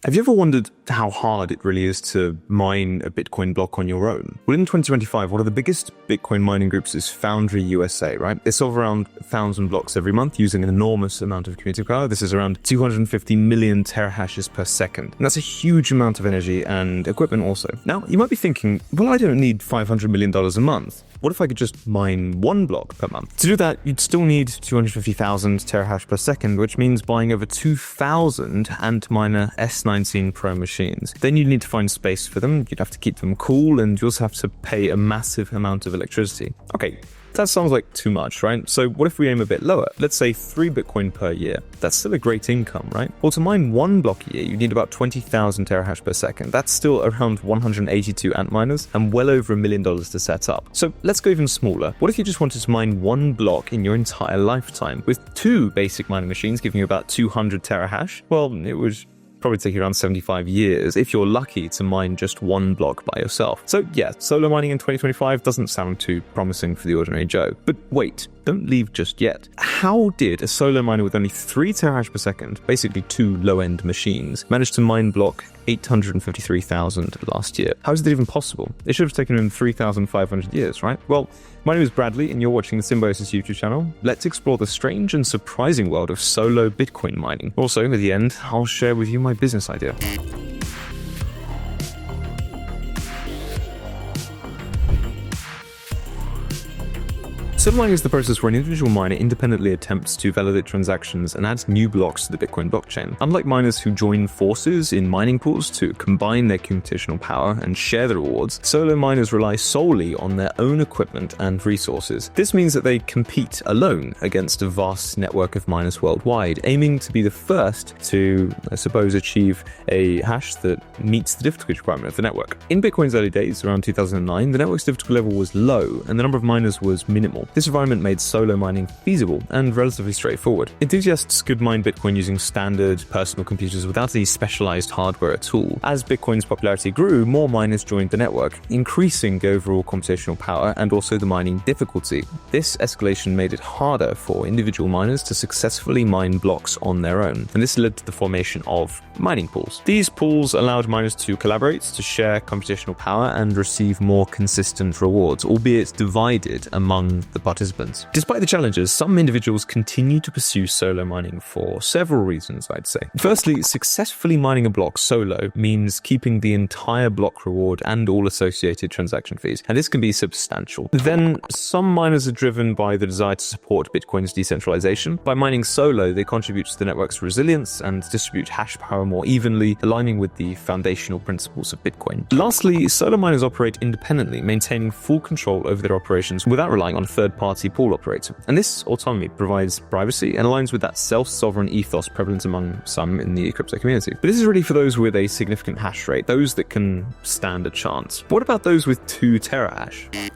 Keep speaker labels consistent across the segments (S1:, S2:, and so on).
S1: Have you ever wondered how hard it really is to mine a Bitcoin block on your own? Well, in 2025, one of the biggest Bitcoin mining groups is Foundry USA, right? They solve around 1,000 blocks every month using an enormous amount of computing power. This is around 250 million terahashes per second. And that's a huge amount of energy and equipment also. Now, you might be thinking, well, I don't need $500 million a month. What if I could just mine one block per month? To do that, you'd still need 250,000 terahash per second, which means buying over 2,000 Antminer S19 Pro machines. Then you'd need to find space for them, you'd have to keep them cool, and you also have to pay a massive amount of electricity. Okay, that sounds like too much, right? So what if we aim a bit lower? Let's say 3 Bitcoin per year. That's still a great income, right? Well, to mine one block a year, you need about 20,000 terahash per second. That's still around 182 Antminers and well over $1 million to set up. So let's go even smaller. What if you just wanted to mine one block in your entire lifetime? With 2 basic mining machines giving you about 200 terahash, well, it would probably take you around 75 years if you're lucky to mine just one block by yourself. So yeah, solo mining in 2025 doesn't sound too promising for the ordinary Joe. But wait, don't leave just yet. How did a solo miner with only 3 terahash per second, basically 2 low-end machines, manage to mine block 853,000 last year? How is that even possible? It should have taken him 3,500 years, right? Well, my name is Bradley and you're watching the Symbiosis YouTube channel. Let's explore the strange and surprising world of solo Bitcoin mining. Also, at the end, I'll share with you my business idea. Solo mining is the process where an individual miner independently attempts to validate transactions and adds new blocks to the Bitcoin blockchain. Unlike miners who join forces in mining pools to combine their computational power and share the rewards, solo miners rely solely on their own equipment and resources. This means that they compete alone against a vast network of miners worldwide, aiming to be the first to, I suppose, achieve a hash that meets the difficulty requirement of the network. In Bitcoin's early days, around 2009, the network's difficulty level was low and the number of miners was minimal. This environment made solo mining feasible and relatively straightforward. Enthusiasts could mine Bitcoin using standard personal computers without any specialized hardware at all. As Bitcoin's popularity grew, more miners joined the network, increasing overall computational power and also the mining difficulty. This escalation made it harder for individual miners to successfully mine blocks on their own, and this led to the formation of mining pools. These pools allowed miners to collaborate, to share computational power, and receive more consistent rewards, albeit divided among the participants. Despite the challenges, some individuals continue to pursue solo mining for several reasons, I'd say. Firstly, successfully mining a block solo means keeping the entire block reward and all associated transaction fees, and this can be substantial. Then, some miners are driven by the desire to support Bitcoin's decentralization. By mining solo, they contribute to the network's resilience and distribute hash power more evenly, aligning with the foundational principles of Bitcoin. Lastly, solo miners operate independently, maintaining full control over their operations without relying on a third-party pool operator. And this autonomy provides privacy and aligns with that self-sovereign ethos prevalent among some in the crypto community. But this is really for those with a significant hash rate, those that can stand a chance. But what about those with 2 terahash?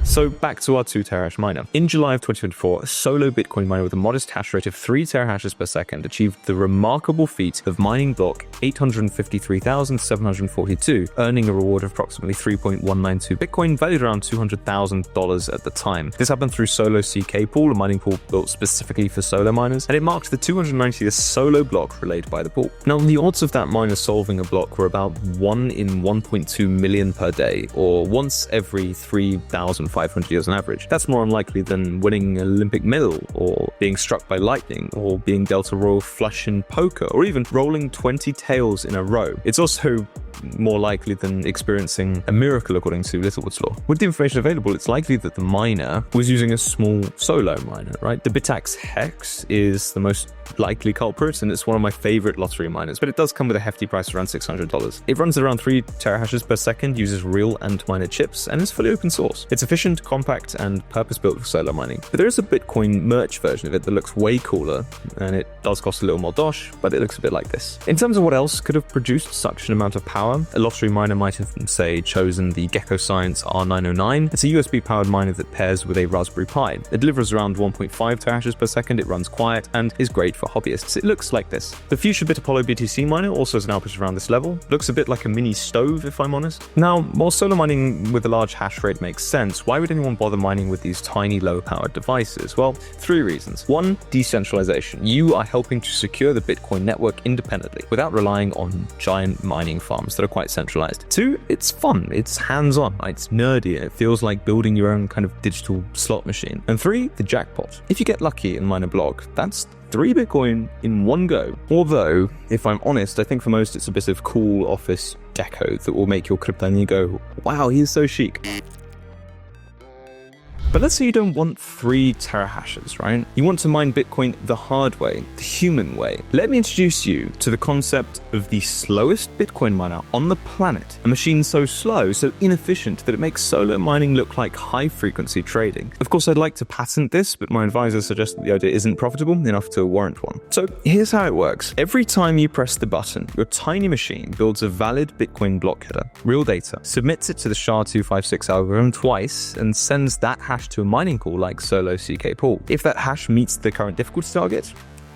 S1: So back to our 2 terahash miner. In July of 2024, a solo Bitcoin miner with a modest hash rate of 3 terahashes per second achieved the remarkable feat of mining block 853,742, earning a reward of approximately 3.192 Bitcoin, valued around $200,000 at the time. This happened through Solo CK Pool, a mining pool built specifically for solo miners, and it marked the 290th solo block relayed by the pool. Now, the odds of that miner solving a block were about 1 in 1.2 million per day, or once every 3,500 years on average. That's more unlikely than winning an Olympic medal, or being struck by lightning, or being dealt a royal flush in poker, or even rolling 20 tails in a row. It's also more likely than experiencing a miracle, according to Littlewood's law. With the information available, it's likely that the miner was using a small solo miner, right? The Bitaxe Hex is the most likely culprit, and it's one of my favorite lottery miners, but it does come with a hefty price around $600. It runs at around 3 terahashes per second, uses real Antminer chips, and is fully open source. It's efficient, compact, and purpose-built for solo mining. But there is a Bitcoin merch version of it that looks way cooler, and it does cost a little more dosh, but it looks a bit like this. In terms of what else could have produced such an amount of power, a lottery miner might have, say, chosen the GekkoScience R909. It's a USB-powered miner that pairs with a Raspberry Pi. It delivers around 1.5 terahashes per second, it runs quiet, and is great for hobbyists. It looks like this. The Fuchsia Bitapollo BTC miner also has an output around this level. Looks a bit like a mini stove, if I'm honest. Now, while solar mining with a large hash rate makes sense, why would anyone bother mining with these tiny low-powered devices? Well, 3 reasons. 1, decentralization. You are helping to secure the Bitcoin network independently without relying on giant mining farms that are quite centralized. 2, it's fun. It's hands-on. It's nerdy. It feels like building your own kind of digital slot machine. And 3, the jackpot. If you get lucky and mine a block, that's 3 Bitcoin in one go. Although, if I'm honest, I think for most it's a bit of cool office deco that will make your crypto go, wow, he's so chic. But let's say you don't want 3 terahashes, right? You want to mine Bitcoin the hard way, the human way. Let me introduce you to the concept of the slowest Bitcoin miner on the planet. A machine so slow, so inefficient that it makes solar mining look like high-frequency trading. Of course, I'd like to patent this, but my advisor suggests that the idea isn't profitable enough to warrant one. So here's how it works. Every time you press the button, your tiny machine builds a valid Bitcoin block header, real data, submits it to the SHA-256 algorithm twice, and sends that hash to a mining pool like Solo CK Pool. If that hash meets the current difficulty target,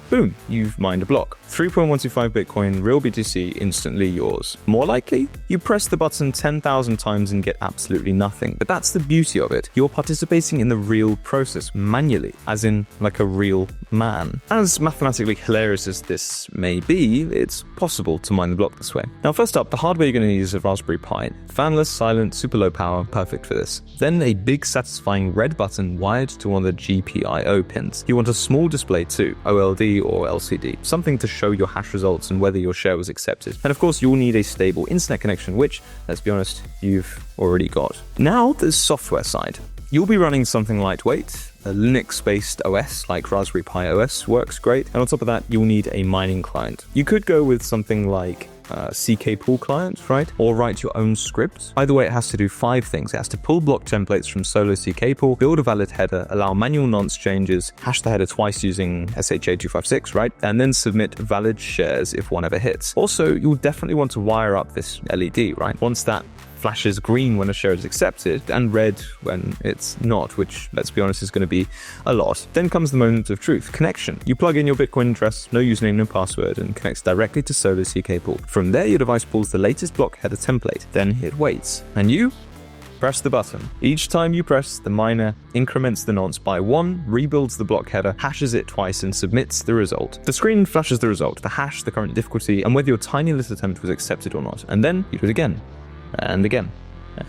S1: boom, you've mined a block. 3.125 Bitcoin, real BTC, instantly yours. More likely, you press the button 10,000 times and get absolutely nothing. But that's the beauty of it. You're participating in the real process manually, as in like a real man. As mathematically hilarious as this may be, it's possible to mine the block this way. Now, first up, the hardware you're going to need is a Raspberry Pi. Fanless, silent, super low power, perfect for this. Then a big satisfying red button wired to one of the GPIO pins. You want a small display too, OLED or LCD, something to show your hash results and whether your share was accepted. And of course, you'll need a stable internet connection, which, let's be honest, you've already got. Now, the software side. You'll be running something lightweight. A Linux-based OS like Raspberry Pi OS works great. And on top of that, you'll need a mining client. You could go with something like CK Pool client, right? Or write your own script. Either way, it has to do 5 things. It has to pull block templates from Solo CK Pool, build a valid header, allow manual nonce changes, hash the header twice using SHA-256, right? And then submit valid shares if one ever hits. Also, you'll definitely want to wire up this LED, right? Once that flashes green when a share is accepted and red when it's not, which, let's be honest, is going to be a lot. Then comes the moment of truth, connection. You plug in your Bitcoin address, no username, no password, and connects directly to Solo CK Pool. From there, your device pulls the latest block header template. Then it waits. And you press the button. Each time you press, the miner increments the nonce by 1, rebuilds the block header, hashes it twice, and submits the result. The screen flashes the result, the hash, the current difficulty, and whether your tiny little attempt was accepted or not. And then you do it again. And again,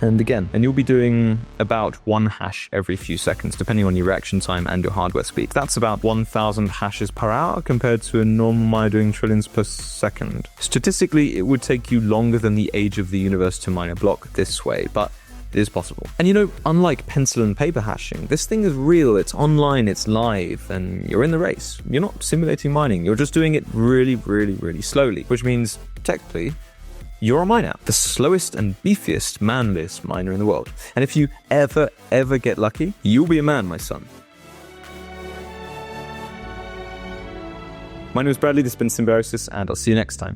S1: and again. And you'll be doing about 1 hash every few seconds, depending on your reaction time and your hardware speed. That's about 1,000 hashes per hour compared to a normal miner doing trillions per second. Statistically, it would take you longer than the age of the universe to mine a block this way, but it is possible. And you know, unlike pencil and paper hashing, this thing is real, it's online, it's live, and you're in the race. You're not simulating mining, you're just doing it really, really, really slowly, which means, technically, you're a miner, the slowest and beefiest manless miner in the world. And if you ever get lucky, you'll be a man, my son. My name is Bradley, this has been Symbiosis, and I'll see you next time.